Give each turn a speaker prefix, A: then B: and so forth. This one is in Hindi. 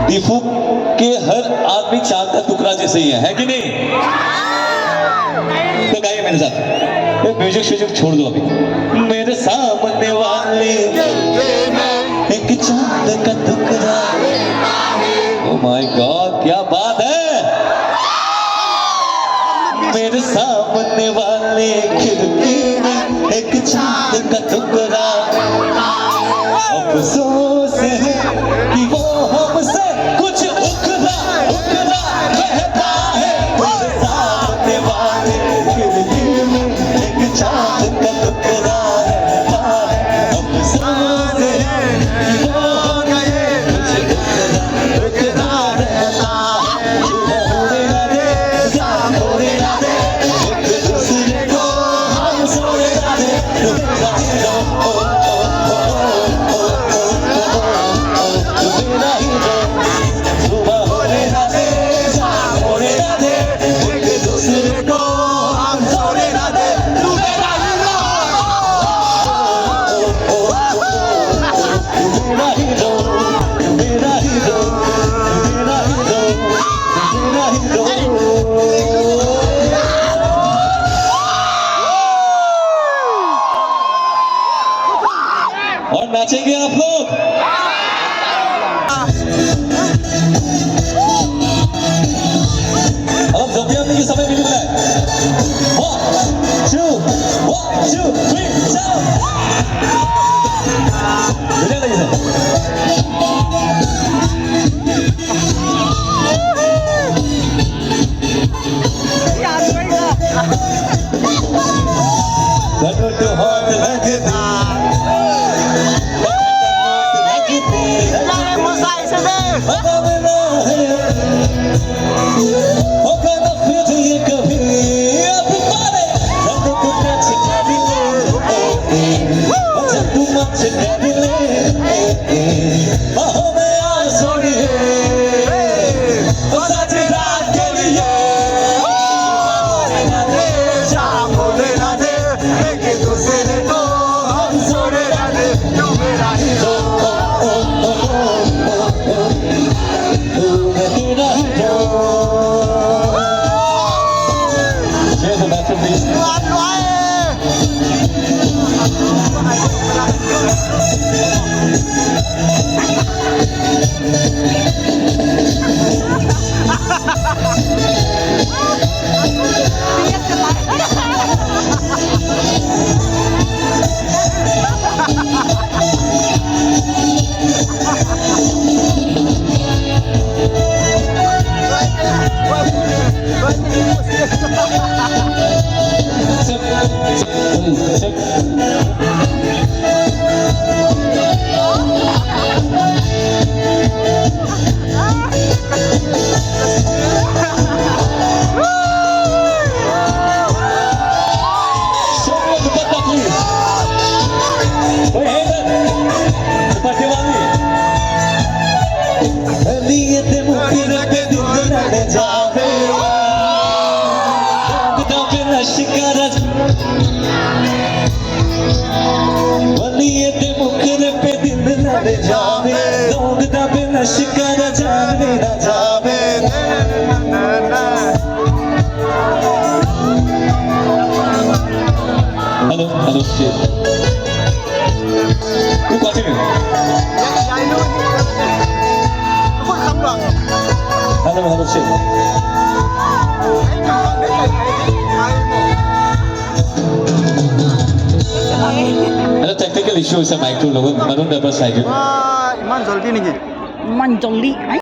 A: दीपू के हर आदमी चांद का टुकड़ा जैसे ही है कि नहीं? तो गाइए मेरे साथ, म्यूजिक श्यूजिक छोड़ दो अभी। मेरे सामने वाले एक चांद का टुकड़ा। ओह माय गॉड, क्या बात है। मेरे सामने वाले खिड़की में एक चांद का टुकड़ा। अफसोस है कि वो हमसे कुछ उखड़ा उखड़ा कहता है। मेरे सामने वाले खिड़की में एक चांद का टुकड़ा रहता है। अफसोस है कि वो गए कुछ उखड़ा रहता है। छोड़े ना दे, छोड़े ना दे, एक दूसरे को हम छोड़े ना दे। और नाचेंगे आप लोग। अब जब भी समय मिल रहा है 1 2 3 चलो। बढ़िया लगी सर। तो हाथ लगता शिकार जाने ना जावे। हेलो हेलो तू कौन में hello hello Sheikh hello technical issue है माइक टू लोगों मरून डबल साइड
B: इमान जल्दी नहीं